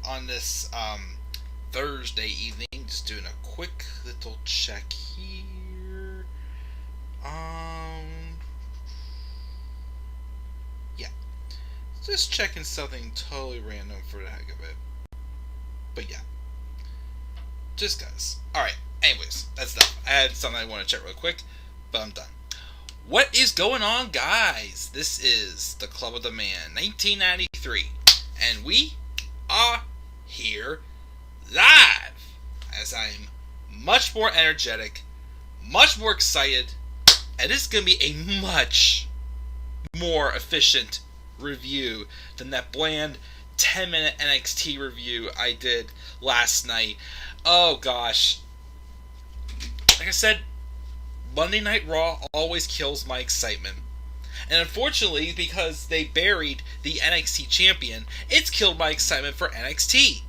on this Thursday evening. Just doing a quick little check here. Yeah. Just checking something totally random for the heck of it. But yeah. Just guys. Alright, anyways, that's enough. I had something I want to check real quick, but I'm done. What is going on, guys? This is the Club of the Man 1993, and we are here live, as I'm much more energetic, much more excited, and this is going to be a much more efficient review than that bland 10-minute NXT review I did last night. Oh gosh. Like I said, Monday Night Raw always kills my excitement. And unfortunately, because they buried the NXT champion, it's killed my excitement for NXT.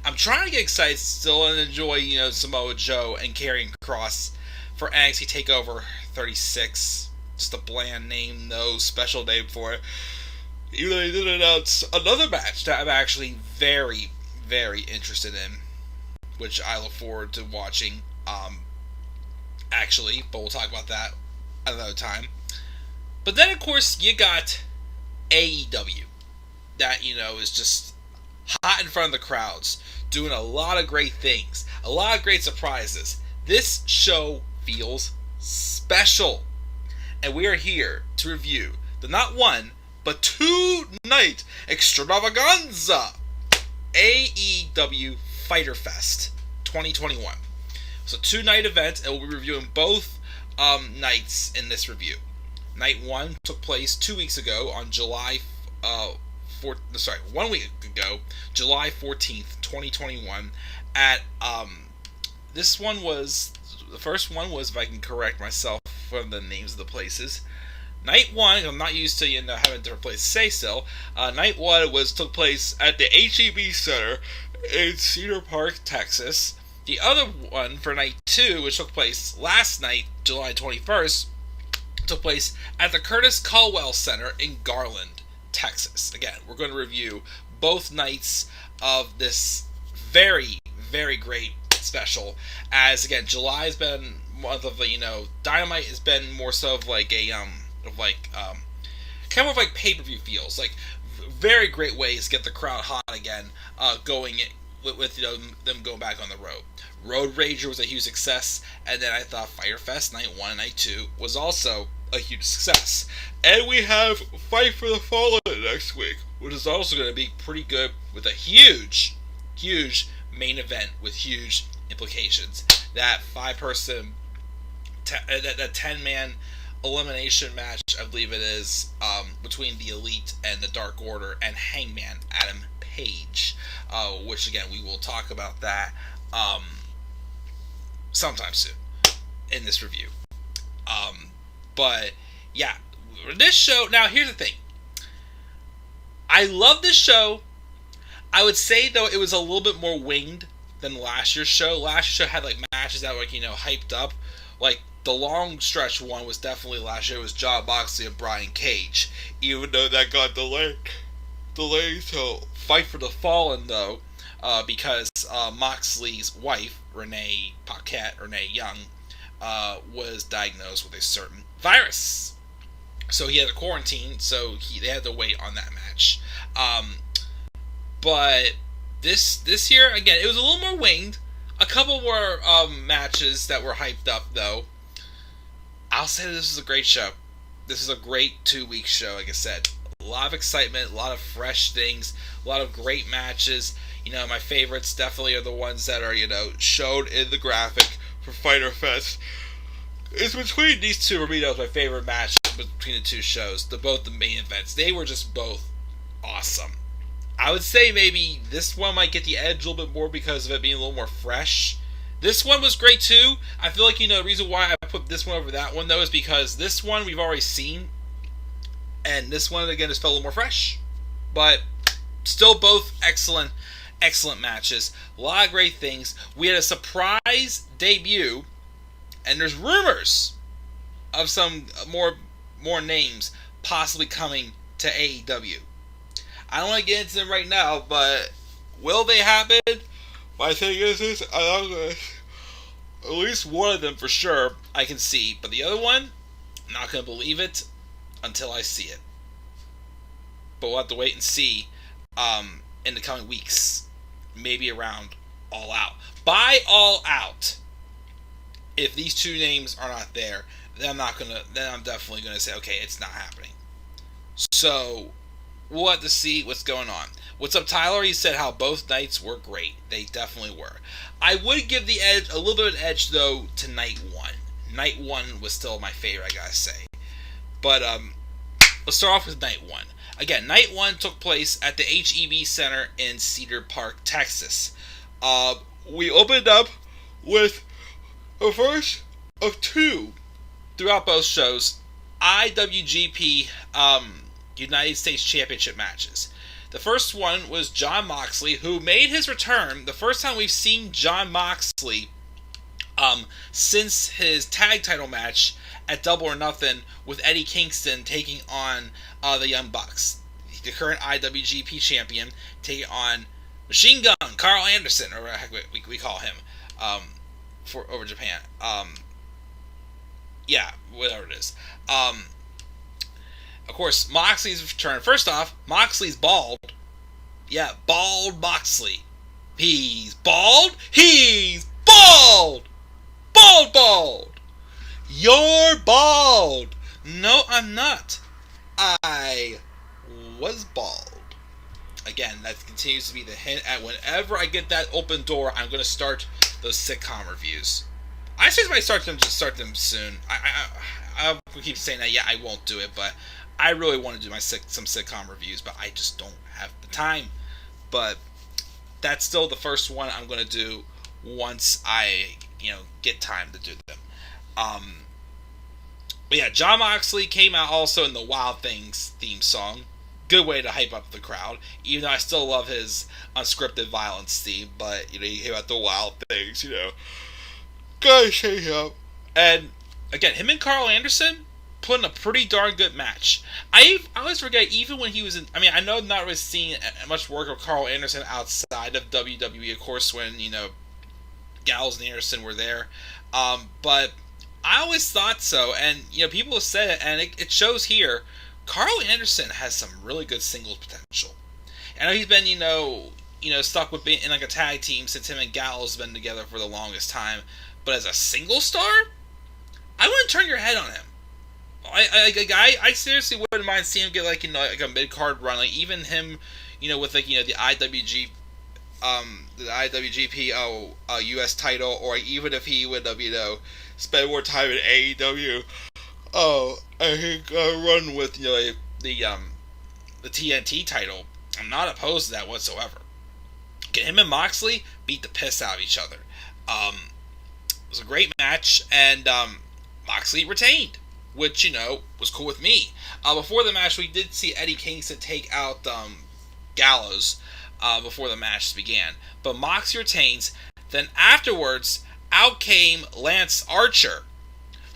I'm trying to get excited still and enjoy, Samoa Joe and Karrion Kross for NXT TakeOver 36. Just a bland name, no special name for it. Even though they did announce another match that I'm actually very, very interested in, which I look forward to watching. Actually, but we'll talk about that another time. But then, of course, you got AEW. That, is just hot in front of the crowds, doing a lot of great things, a lot of great surprises. This show feels special. And we are here to review the not one, but two-night extravaganza, AEW Fyter Fest 2021. It's a two-night event, and we'll be reviewing both nights in this review. Night 1 took place 2 weeks ago on July 1 week ago, July 14th, 2021. At this one was the first one was, if I can correct myself from the names of the places. Night 1, I'm not used to having different places to say so. Night 1 took place at the HEB Center in Cedar Park, Texas. The other one for night 2, which took place last night, July 21st, took place at the Curtis Culwell Center in Garland, Texas. Again, we're going to review both nights of this very, very great special. As again, July has been month of Dynamite has been more so of like a kind of like pay-per-view feels, like very great ways to get the crowd hot again, going with them going back on the road. Road Rager was a huge success, and then I thought Fyter Fest Night 1 and Night 2 was also a huge success. And we have Fight for the Fallen next week, which is also going to be pretty good, with a huge, huge main event with huge implications. That 5-person, that 10-man elimination match, I believe it is, between the Elite and the Dark Order and Hangman Adam Page, which again we will talk about that sometime soon in this review. But yeah, this show. Now here's the thing. I love this show. I would say though it was a little bit more winged than last year's show. Last year's show had like matches that were hyped up. Like the long stretch one was definitely last year. It was Jon Moxley and Brian Cage. Even though that got delayed to Fight for the Fallen though, because Moxley's wife Renee Young was diagnosed with a certain virus, so he had to quarantine. So they had to wait on that match. But this year again, it was a little more winged. A couple more matches that were hyped up though. I'll say this is a great show. This is a great 2-week show. Like I said, a lot of excitement, a lot of fresh things, a lot of great matches. My favorites definitely are the ones that are, showed in the graphic for Fyter Fest. It's between these two. For me, that was my favorite match between the two shows. Both the main events. They were just both awesome. I would say maybe this one might get the edge a little bit more because of it being a little more fresh. This one was great too. I feel like, the reason why I put this one over that one though is because this one we've already seen, and this one again just felt a little more fresh. But still both excellent matches. A lot of great things. We had a surprise debut, and there's rumors of some more names possibly coming to AEW. I don't want to get into them right now, but Will they happen? My thing is I'm gonna, at least one of them for sure I can see, but the other one, I'm not gonna believe it until I see it. But we'll have to wait and see in the coming weeks, maybe around All Out. By All Out, if these two names are not there, then I'm definitely gonna say, okay, it's not happening. So we'll have to see what's going on. What's up, Tyler? He said how both nights were great. They definitely were. I would give the edge, a little bit of an edge though, to night one. Night one was still my favorite, I gotta say. But let's start off with night one. Again, night one took place at the HEB Center in Cedar Park, Texas. We opened up with the first of two throughout both shows IWGP United States Championship matches. The first one was Jon Moxley, who made his return. The first time we've seen Jon Moxley since his tag title match at Double or Nothing with Eddie Kingston taking on the Young Bucks. The current IWGP champion taking on Machine Gun, Carl Anderson, or we call him, for over Japan. Yeah, whatever it is. Of course, Moxley's return. First off, Moxley's bald. Yeah, bald Moxley. He's bald. He's bald. Bald. You're bald. No, I'm not. I was bald. Again, that continues to be the hint at whenever I get that open door, I'm going to start those sitcom reviews. I just might start them soon. I keep saying that, yeah, I won't do it, but I really want to do some sitcom reviews, but I just don't have the time. But that's still the first one I'm going to do once I, get time to do them. But yeah, Jon Moxley came out also in the Wild Things theme song. Good way to hype up the crowd, even though I still love his unscripted violence theme, but, you hear about the Wild Things, gotta shake up. And, again, him and Carl Anderson put in a pretty darn good match. I always forget, even when he was in, I know I'm not really seeing much work of Carl Anderson outside of WWE, of course, when, Gallows and Anderson were there, but I always thought so, and, people have said it, and it shows here. Carl Anderson has some really good singles potential. I know he's been, stuck with being in like a tag team since him and Gallows have been together for the longest time. But as a single star, I wouldn't turn your head on him. I seriously wouldn't mind seeing him get like a mid card run, like even him, with the IWGP US title, or even if he would spend more time in AEW. I think run with the TNT title. I'm not opposed to that whatsoever. Get him and Moxley beat the piss out of each other. It was a great match, and Moxley retained, which was cool with me. Before the match, we did see Eddie Kingston take out Gallows before the match began, but Moxley retains. Then afterwards, out came Lance Archer,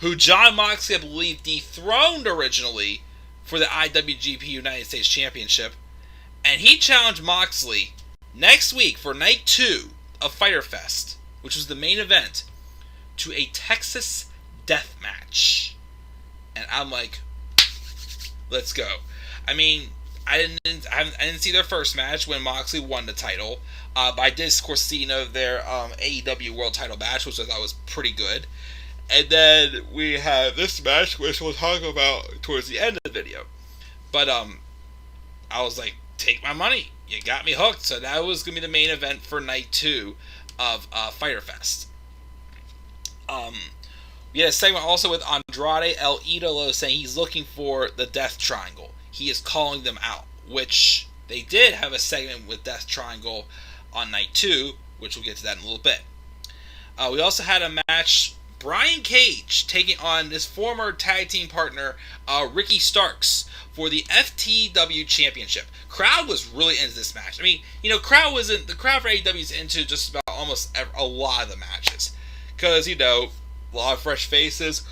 who Jon Moxley, I believe, dethroned originally for the IWGP United States Championship. And he challenged Moxley next week for Night 2 of Fyter Fest, which was the main event, to a Texas death match. And I'm like, let's go. I didn't see their first match when Moxley won the title. But I did, of course, see their AEW World Title match, which I thought was pretty good. And then we have this match, which we'll talk about towards the end of the video. But I was like, take my money. You got me hooked. So that was going to be the main event for Night 2 of Fyter Fest. We had a segment also with Andrade El Idolo saying he's looking for the Death Triangle. He is calling them out, which they did have a segment with Death Triangle on Night 2, which we'll get to that in a little bit. We also had a match, Brian Cage taking on his former tag team partner, Ricky Starks, for the FTW Championship. Crowd was really into this match. The crowd for AEW is into just about almost a lot of the matches. Because, a lot of fresh faces,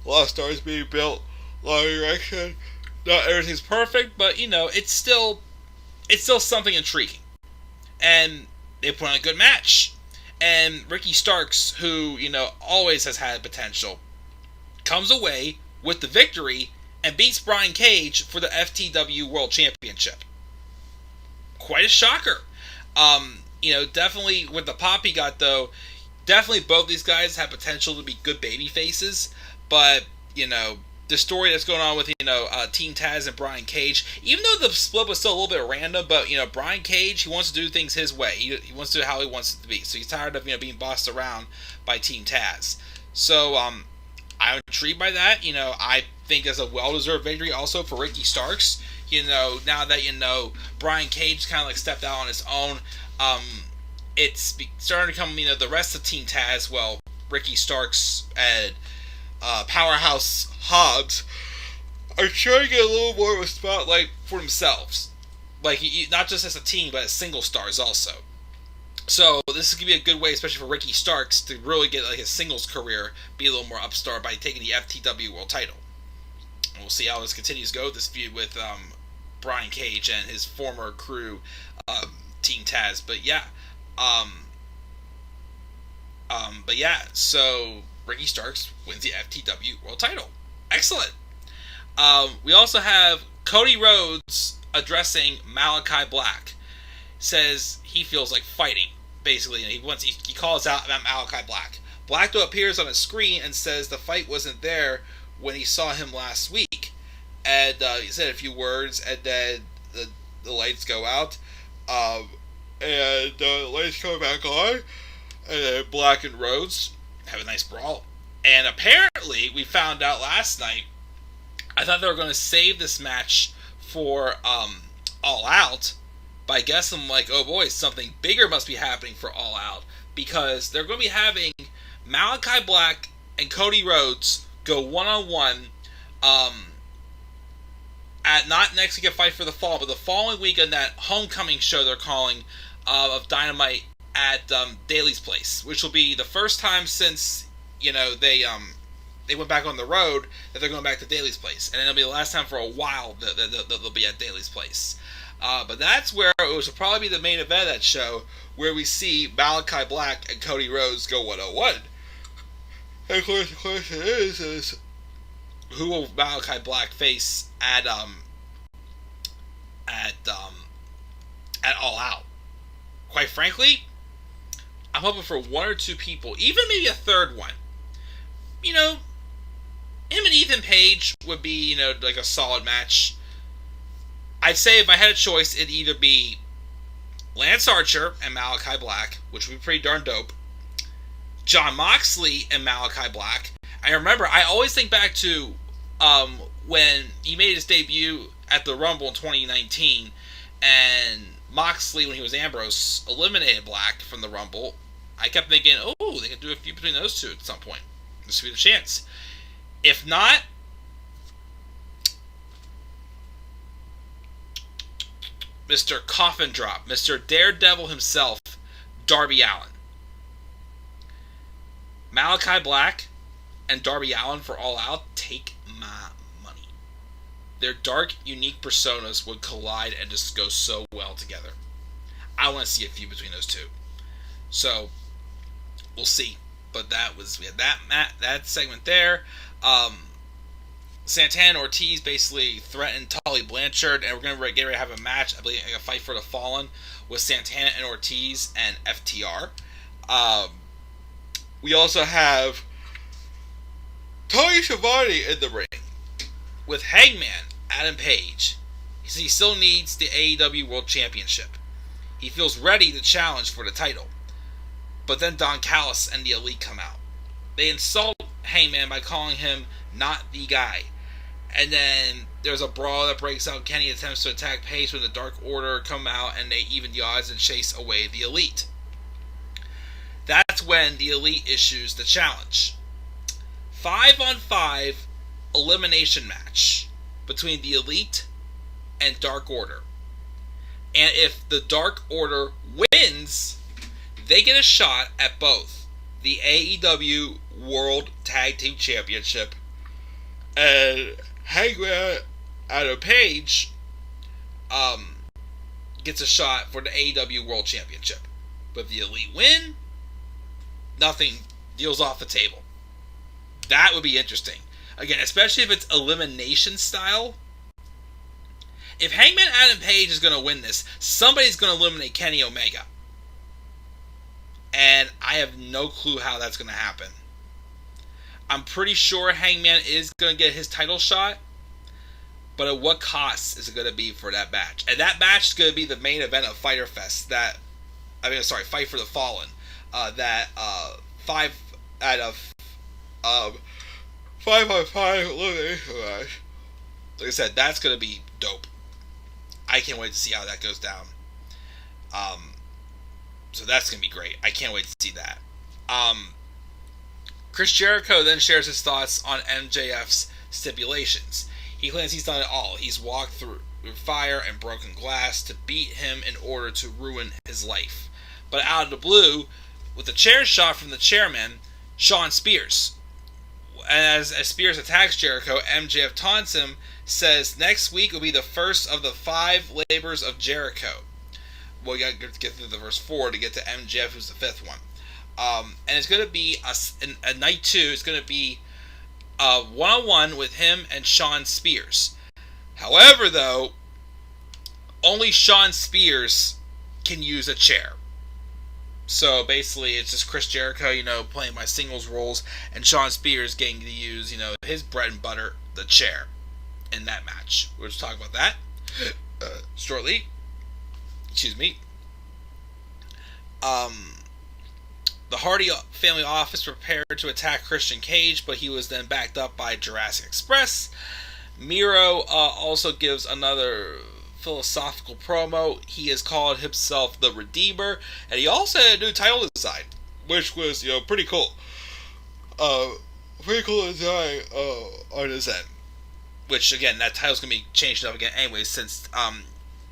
a lot of stars being built, a lot of direction. Not everything's perfect, but, it's still something intriguing. and they put on a good match. And Ricky Starks, who, always has had potential, comes away with the victory and beats Brian Cage for the FTW World Championship. Quite a shocker. Definitely with the pop he got, though, definitely both these guys have potential to be good baby faces, but, the story that's going on with, Team Taz and Brian Cage, even though the split was still a little bit random, but, Brian Cage, he wants to do things his way. He wants to do it how he wants it to be. So he's tired of, being bossed around by Team Taz. So, I'm intrigued by that. I think it's a well-deserved victory also for Ricky Starks. Now that, Brian Cage kind of stepped out on his own, it's starting to come, the rest of Team Taz, well, Ricky Starks and Powerhouse Hobbs are trying to get a little more of a spotlight for themselves. Not just as a team, but as single stars also. So this is going to be a good way, especially for Ricky Starks, to really get his singles career be a little more upstart by taking the FTW World title. And we'll see how this continues to go, this feud with Brian Cage and his former crew, Team Taz. But yeah, so Ricky Starks wins the FTW World title. Excellent. We also have Cody Rhodes addressing Malachi Black. Says he feels like fighting, basically. He calls out Malachi Black. Black appears on a screen and says the fight wasn't there when he saw him last week. And he said a few words, and then the lights go out. And the lights come back on. And then Black and Rhodes have a nice brawl. And apparently, we found out last night, I thought they were going to save this match for All Out. But I guess I'm like, oh boy, something bigger must be happening for All Out. Because they're going to be having Malachi Black and Cody Rhodes go one-on-one at not next week at Fight for the Fall, but the following week on that homecoming show they're calling of Dynamite at Daly's Place, which will be the first time since they went back on the road that they're going back to Daly's Place, and it'll be the last time for a while that they'll be at Daly's Place. But that's where it will probably be the main event of that show, where we see Malachi Black and Cody Rhodes go 1-on-1. And of course, the question is who will Malachi Black face at All Out? Quite frankly, I'm hoping for one or two people, even maybe a third one. Him and Ethan Page would be, like a solid match. I'd say if I had a choice, it'd either be Lance Archer and Malachi Black, which would be pretty darn dope. Jon Moxley and Malachi Black. I remember, I always think back to when he made his debut at the Rumble in 2019, and Moxley, when he was Ambrose, eliminated Black from the Rumble. I kept thinking, oh, they could do a feud between those two at some point. This would be the chance. If not, Mr. Coffin Drop, Mr. Daredevil himself, Darby Allin. Malachi Black and Darby Allin for All Out, take my money. Their dark, unique personas would collide and just go so well together. I want to see a feud between those two. So, we'll see. But we had that segment there. Santana and Ortiz basically threatened Tully Blanchard, and we're going to get ready to have a match, I believe, a Fight for the Fallen, with Santana and Ortiz and FTR. We also have Tony Schiavone in the ring with Hangman Adam Page. He still needs the AEW World Championship. He feels ready to challenge for the title. But then Don Callis and the Elite come out. They insult Hangman by calling him not the guy. And then there's a brawl that breaks out. Kenny attempts to attack Page when the Dark Order come out, and they even the odds and chase away the Elite. That's when the Elite issues the challenge. 5-on-5 elimination match between the Elite and Dark Order. And if the Dark Order wins, they get a shot at both the AEW World Tag Team Championship and Hangman Adam Page gets a shot for the AEW World Championship. But if the Elite win, nothing, deals off the table. That would be interesting. Again, especially if it's elimination style. If Hangman Adam Page is going to win this, somebody's going to eliminate Kenny Omega. And I have no clue how that's going to happen. I'm pretty sure Hangman is going to get his title shot. But at what cost is it going to be for that match? And that match is going to be the main event of Fyter Fest. Fight for the Fallen. That 5 out of 5-on-5 elimination match. Like I said, that's going to be dope. I can't wait to see how that goes down. So that's going to be great. I can't wait to see that. Chris Jericho then shares his thoughts on MJF's stipulations. He claims he's done it all. He's walked through fire and broken glass to beat him in order to ruin his life. But out of the blue, with a chair shot from the chairman, Shawn Spears. As Spears attacks Jericho, MJF taunts him, says next week will be the first of the 5 labors of Jericho. Well, you got to get through the verse 4 to get to MJF, who's the 5th one. And it's going to be a night 2. It's going to be a one-on-one with him and Shawn Spears. However, though, only Shawn Spears can use a chair. So basically, it's just Chris Jericho, playing by singles roles, and Shawn Spears getting to use, his bread and butter, the chair, in that match. We'll just talk about that shortly. Excuse me. The Hardy family office prepared to attack Christian Cage, but he was then backed up by Jurassic Express. Miro also gives another philosophical promo. He has called himself the Redeemer, and he also had a new title design, which was pretty cool. Pretty cool design on his end. Which again, that title's gonna be changed up again anyway, since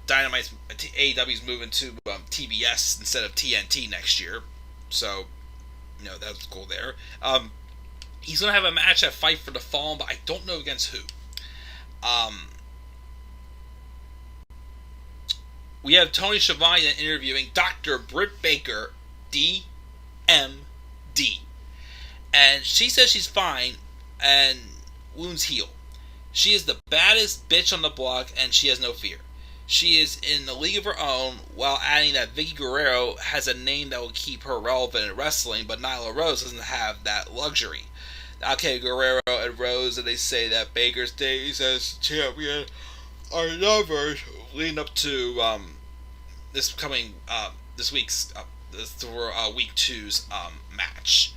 Dynamite's AEW's moving to TBS instead of TNT next year. So, that's cool there. He's gonna have a match at Fight for the Fallen, but I don't know against who. We have Tony Schiavone interviewing Dr. Britt Baker, DMD. And she says she's fine and wounds heal. She is the baddest bitch on the block and she has no fear. She is in a league of her own, while adding that Vicky Guerrero has a name that will keep her relevant in wrestling, but Nyla Rose doesn't have that luxury. Okay, Guerrero and Rose, and they say that Baker's days as champion are numbered, leading up to this week's week 2's match.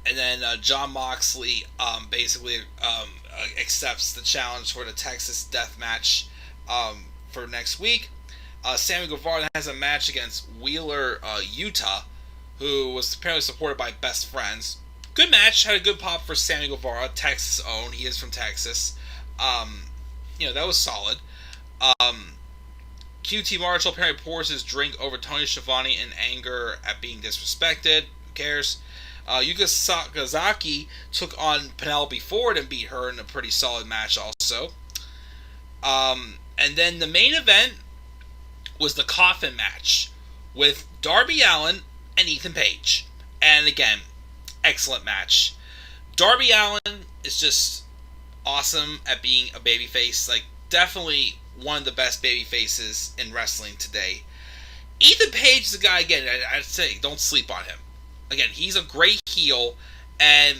And then Jon Moxley basically accepts the challenge for the Texas Death Match for next week. Sammy Guevara has a match against Wheeler Yuta, who was apparently supported by Best Friends. Good match, had a good pop for Sammy Guevara, Texas owned. He is from Texas. That was solid. QT Marshall apparently pours his drink over Tony Schiavone in anger at being disrespected. Who cares? Yuka Sakazaki took on Penelope Ford and beat her in a pretty solid match also. And then the main event was the coffin match with Darby Allin and Ethan Page. And again, excellent match. Darby Allin is just awesome at being a babyface. Like, definitely one of the best babyfaces in wrestling today. Ethan Page is a guy, again, I'd say, don't sleep on him. Again, he's a great heel, and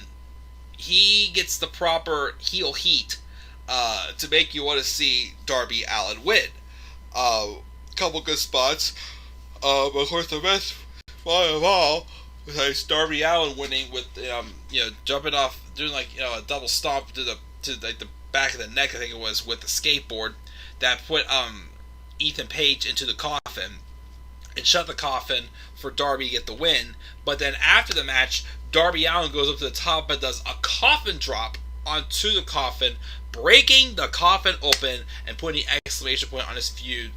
he gets the proper heel heat to make you want to see Darby Allin win. Couple good spots. Of course, the best one of all was Darby Allin winning with jumping off, doing a double stomp to the back of the neck, I think it was, with the skateboard that put Ethan Page into the coffin and shut the coffin for Darby to get the win. But then after the match, Darby Allin goes up to the top and does a coffin drop onto the coffin, breaking the coffin open and putting an exclamation point on his feud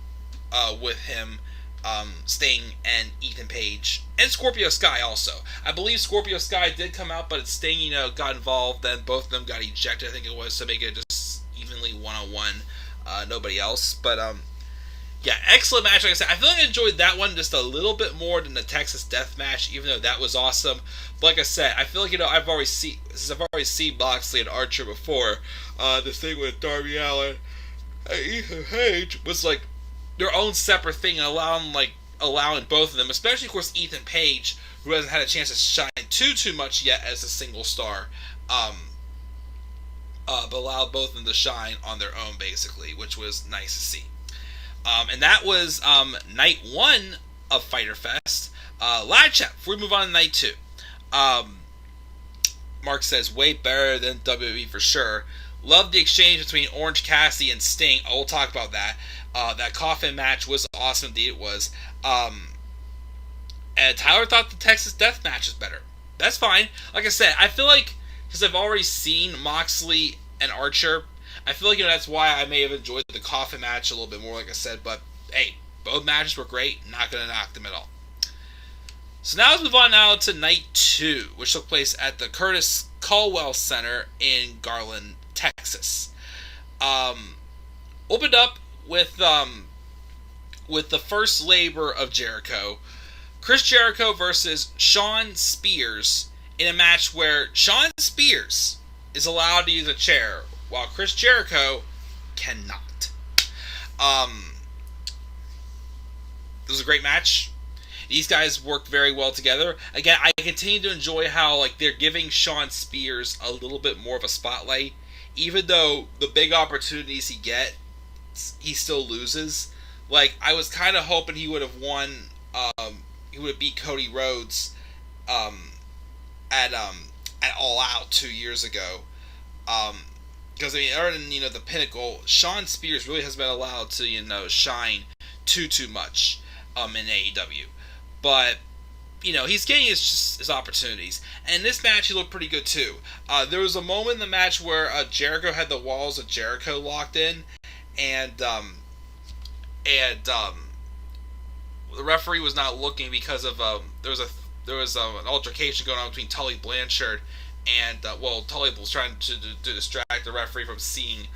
with him, Sting, and Ethan Page, and Scorpio Sky also. I believe Scorpio Sky did come out, but Sting, got involved. Then both of them got ejected, I think it was, to make it just evenly one-on-one. nobody else. But yeah, excellent match. Like I said, I feel like I enjoyed that one just a little bit more than the Texas Death Match, even though that was awesome. But like I said, I feel like I've already seen Moxley and Archer before. This thing with Darby Allin and Ethan Page was like their own separate thing, and allowing both of them, especially of course Ethan Page, who hasn't had a chance to shine too much yet as a single star. But allowed both of them to shine on their own, basically, which was nice to see. And that was night 1 of Fyter Fest. Live chat before we move on to night 2. Mark says, way better than WWE for sure. Love the exchange between Orange Cassidy and Sting. Oh, we'll talk about that. That coffin match was awesome, indeed it was. And Tyler thought the Texas Death Match was better. That's fine. Like I said, I feel like, because I've already seen Moxley and Archer, I feel like that's why I may have enjoyed the coffin match a little bit more, like I said. But hey, both matches were great. Not going to knock them at all. So now let's move on now to night 2, which took place at the Curtis Culwell Center in Garland, Texas. Opened up with the first labor of Jericho, Chris Jericho versus Shawn Spears, in a match where Shawn Spears is allowed to use a chair, while Chris Jericho cannot. It was a great match. These guys worked very well together. Again, I continue to enjoy how they're giving Shawn Spears a little bit more of a spotlight, even though the big opportunities he gets, he still loses. I was kind of hoping he would have won. He would have beat Cody Rhodes at All Out 2 years ago. Because other than the Pinnacle, Shawn Spears really has been allowed to shine too much in AEW. But he's getting his opportunities, and this match he looked pretty good too. There was a moment in the match where Jericho had the walls of Jericho locked in, and the referee was not looking because of there was an altercation going on between Tully Blanchard and Tully was trying to distract the referee from seeing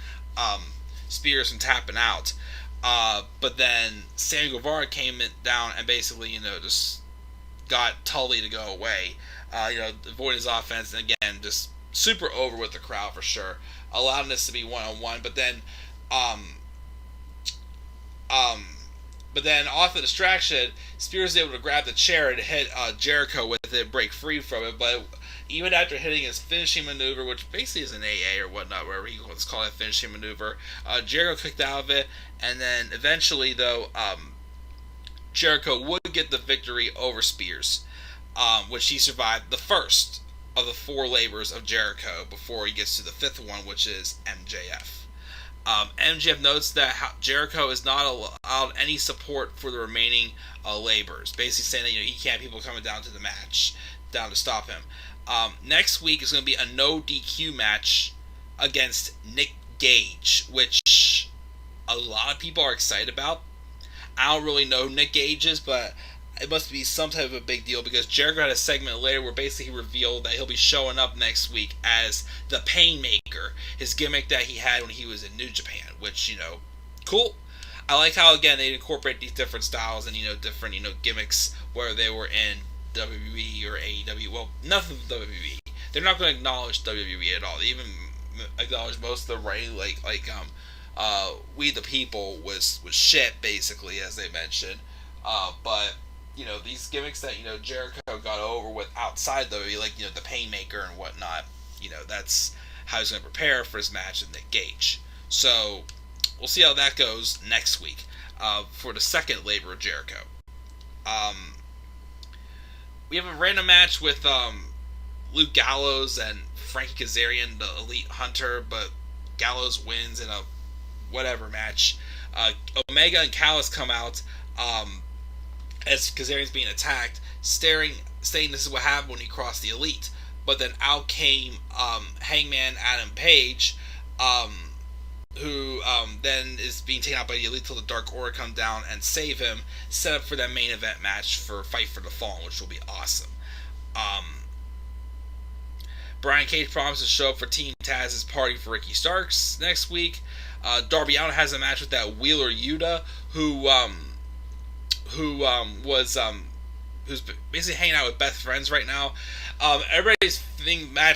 Spears from tapping out. But then Sammy Guevara came down and basically just got Tully to go away, avoid his offense, and again just super over with the crowd for sure, allowing this to be one-on-one. But then off the distraction, Spears was able to grab the chair and hit Jericho with it, break free from it. But even after hitting his finishing maneuver, which basically is an AA or whatnot, wherever you want to call it, finishing maneuver, Jericho kicked out of it, and then eventually, though, Jericho would get the victory over Spears, which he survived the first of the 4 labors of Jericho before he gets to the 5th one, which is MJF. MJF notes that Jericho is not allowed any support for the remaining labors, basically saying that he can't have people coming down to the match, down to stop him. Next week is going to be a no DQ match against Nick Gage, which a lot of people are excited about. I don't really know who Nick Gage is, but it must be some type of a big deal, because Jericho had a segment later where basically he revealed that he'll be showing up next week as the Painmaker, his gimmick that he had when he was in New Japan, which, cool. I like how, again, they incorporate these different styles and, different, gimmicks, where they were in WWE or AEW. Well, nothing with WWE. They're not going to acknowledge WWE at all. They even acknowledge most of the writing, We the People was shit, basically, as they mentioned. But these gimmicks that Jericho got over with outside WWE, the Painmaker and whatnot, that's how he's going to prepare for his match with Nick Gage. So we'll see how that goes next week for the second labor of Jericho. We have a random match with Luke Gallows and Frankie Kazarian, the Elite Hunter, but Gallows wins in a whatever match. Omega and Callis come out as Kazarian's being attacked, saying this is what happened when he crossed the Elite. But then out came Hangman Adam Page, who then is being taken out by the Elite till the Dark Order come down and save him, set up for that main event match for Fight for the Fallen, which will be awesome. Brian Cage promises to show up for Team Taz's party for Ricky Starks next week. Darby Allin has a match with that Wheeler Yuta, who's basically hanging out with best friends right now. Everybody's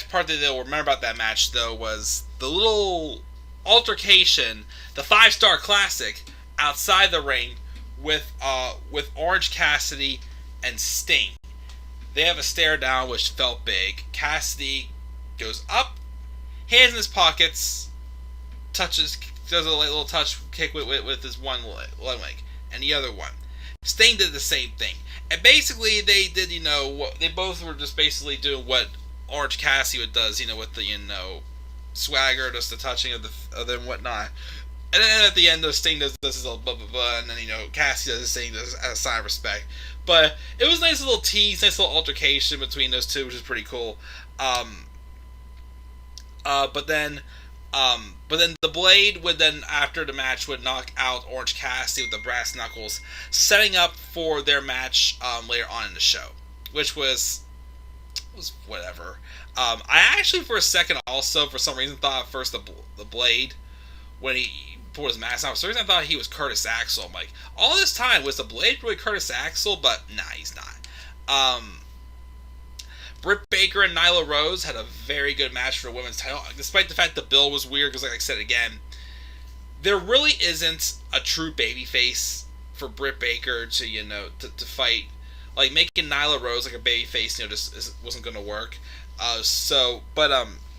part that they'll remember about that match though was the little altercation, the 5-star classic outside the ring with Orange Cassidy and Sting. They have a stare down which felt big. Cassidy goes up, hands in his pockets, does a little touch kick with his one leg, and the other one. Sting did the same thing. And basically, they did, they both were just basically doing what Orange Cassidy does, with the, swagger, just the touching of them and whatnot. And then at the end, Sting does this little blah, blah, blah, and then, Cassidy does this thing as a sign of respect. But it was a nice little tease, nice little altercation between those two, which is pretty cool. But then the Blade would then, after the match, would knock out Orange Cassidy with the brass knuckles, setting up for their match later on in the show, which was whatever. I actually, for a second, also for some reason thought at first the Blade, when he pulled his mask off, for some reason I thought he was Curtis Axel. I'm like, all this time was the Blade really Curtis Axel? But nah, he's not. Britt Baker and Nyla Rose had a very good match for the women's title, despite the fact the bill was weird, because like I said again, there really isn't a true babyface for Britt Baker to fight. Like, making Nyla Rose like a babyface, just wasn't going to work. But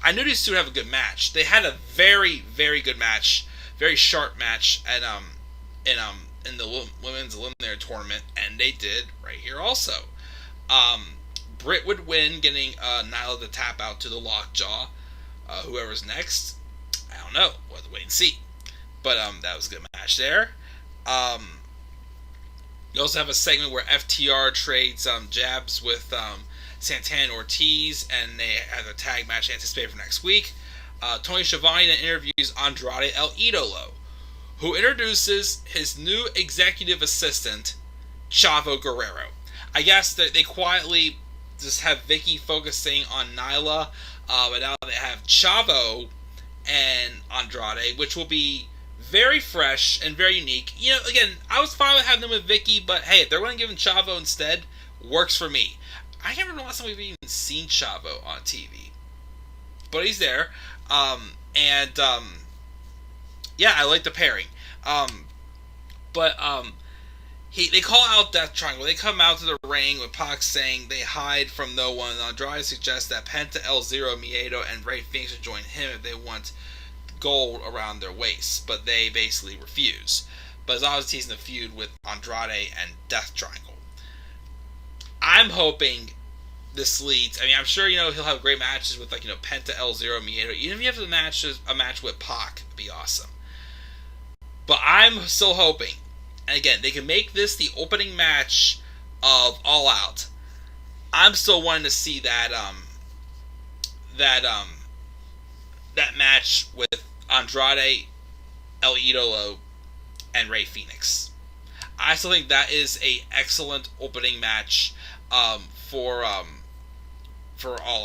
I knew these two would have a good match. They had a very, very good match, very sharp match in the women's eliminator tournament, and they did right here also. Britt would win, getting Nyla to tap out to the lockjaw. Whoever's next, I don't know. We'll have to wait and see. But that was a good match there. You also have a segment where FTR trades jabs with Santana and Ortiz, and they have a tag match anticipated for next week. Tony Schiavone then interviews Andrade El Idolo, who introduces his new executive assistant, Chavo Guerrero. I guess that they quietly just have Vicky focusing on Nyla, but now they have Chavo and Andrade, which will be very fresh and very unique. Again, I was fine with having them with Vicky, but hey, if they're going to give him Chavo instead, works for me. I can't remember the last time we've even seen Chavo on TV, but he's there. Yeah, I like the pairing. They call out Death Triangle. They come out to the ring with Pac saying they hide from no one. Andrade suggests that Penta, El Zero, Miedo, and Rey Fenix should join him if they want gold around their waists, but they basically refuse. But it's obviously teasing the feud with Andrade and Death Triangle. I'm hoping this leads. I mean, I'm sure he'll have great matches with Penta, El Zero, Miedo. Even if you have a match with Pac, it'd be awesome. But I'm still hoping, and again, they can make this the opening match of All Out. I'm still wanting to see that match with Andrade, El Idolo, and Rey Fenix. I still think that is a excellent opening match for All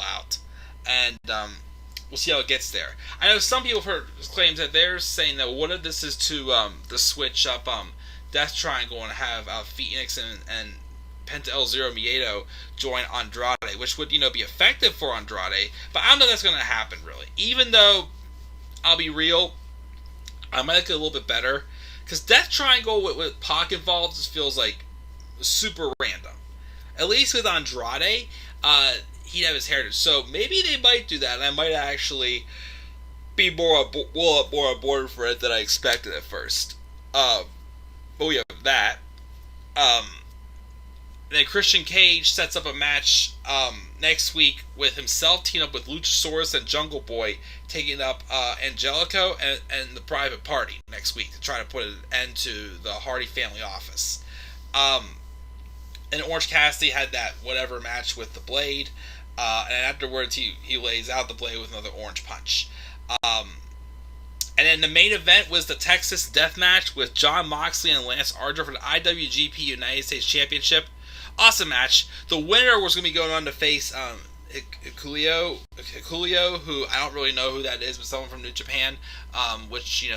Out, and we'll see how it gets there. I know some people have heard claims that they're saying that what if this is to switch up Death Triangle and have Phoenix and Penta El Zero Miedo join Andrade, which would be effective for Andrade, but I don't know if that's going to happen really. Even though, I'll be real, I might like it a little bit better, because Death Triangle with Pac involved just feels like super random. At least with Andrade, he'd have his heritage, so maybe they might do that, and I might actually be more on board for it than I expected at first. But we have that. Then Christian Cage sets up a match next week with himself teaming up with Luchasaurus and Jungle Boy, taking up Angelico and the Private Party next week to try to put an end to the Hardy family office. And Orange Cassidy had that whatever match with the Blade, and afterwards he lays out the Blade with another orange punch. And then the main event was the Texas Death Match with Jon Moxley and Lance Archer for the IWGP United States Championship. Awesome match. The winner was going to be going on to face Hikuleo, who I don't really know who that is, but someone from New Japan, which,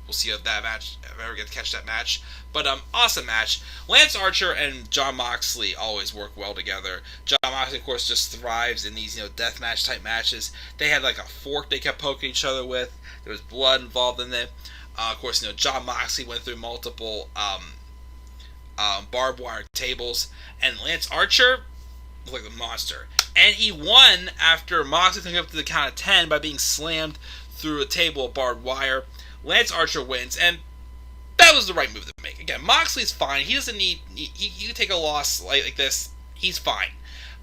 we'll see if that match, if I ever get to catch that match. But awesome match. Lance Archer and Jon Moxley always work well together. Jon Moxley, of course, just thrives in these deathmatch type matches. They had like a fork they kept poking each other with. There was blood involved in it. Of course, Jon Moxley went through multiple barbed wire tables, and Lance Archer was like a monster. And he won after Moxley took up to the count of 10 by being slammed through a table of barbed wire. Lance Archer wins, and that was the right move to make. Again, Moxley's fine. He doesn't need... He can take a loss like this. He's fine.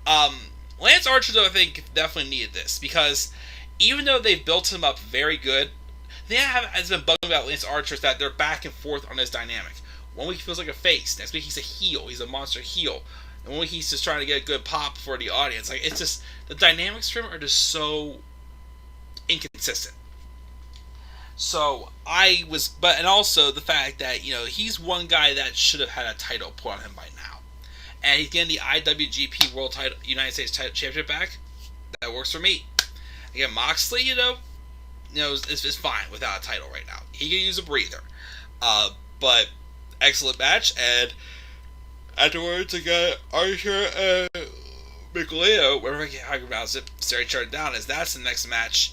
Lance Archer, though, I think definitely needed this, because even though they've built him up very good, the thing has been bugging about Lance Archer is that they're back and forth on this dynamic. One week he feels like a face. Next week he's a heel. He's a monster heel. And one week he's just trying to get a good pop for the audience. Like, it's just... The dynamics for him are just so inconsistent. So, and also the fact that, he's one guy that should have had a title put on him by now. And he's getting the IWGP World title, United States Championship back. That works for me. Again, Moxley, is fine without a title right now. He can use a breather. But, excellent match, and afterwards, again, Archer and Mikuleo, whatever I can pronounce it, started charted down, as that's the next match.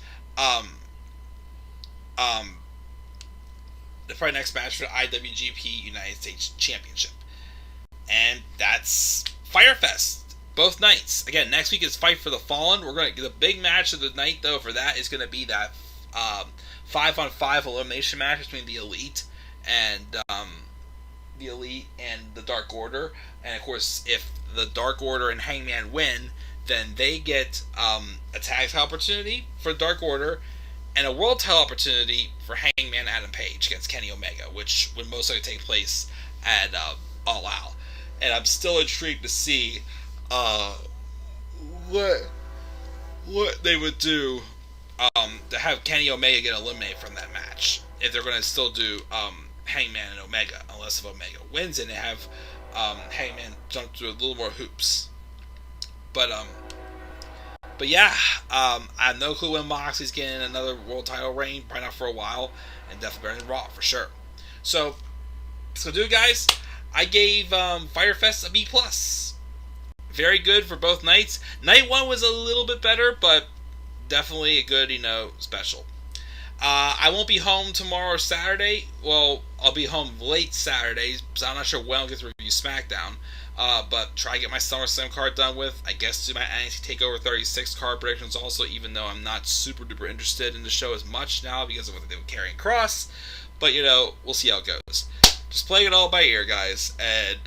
The probably next match for the IWGP United States Championship. And that's Fyter Fest, both nights. Again, next week is Fight for the Fallen. We're going to get the big match of the night, though, for that is going to be that 5-on-5 elimination match between the Elite and the Dark Order. And of course, if the Dark Order and Hangman win, then they get a tag opportunity for Dark Order and a world title opportunity for Hangman Adam Page against Kenny Omega, which would most likely take place at All Out. And I'm still intrigued to see what they would do to have Kenny Omega get eliminated from that match. If they're going to still do Hangman and Omega, unless if Omega wins and they have Hangman jump through a little more hoops. But yeah, I have no clue when Moxley's getting another world title reign. Probably not for a while, and definitely better than Raw for sure. So, guys, I gave Fyter Fest a B+. Very good for both nights. Night 1 was a little bit better, but definitely a good, special. I won't be home tomorrow or Saturday. Well, I'll be home late Saturday, so I'm not sure when I'll get to review SmackDown. But try to get my SummerSlam card done with. I guess do my NXT TakeOver 36 card predictions also, even though I'm not super duper interested in the show as much now because of what they did with Karrion Kross. But, we'll see how it goes. Just playing it all by ear, guys, and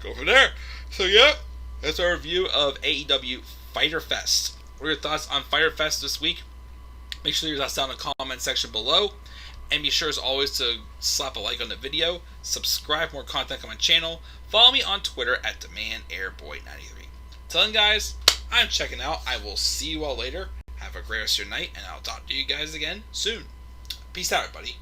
go from there. So, yeah, that's our review of AEW Fyter Fest. What are your thoughts on Fyter Fest this week? Make sure to leave us down in the comment section below. And be sure, as always, to slap a like on the video, subscribe for more content on my channel, follow me on Twitter at TheManAirBoy93. Till then, guys, I'm checking out. I will see you all later. Have a great rest of your night, and I'll talk to you guys again soon. Peace out, everybody.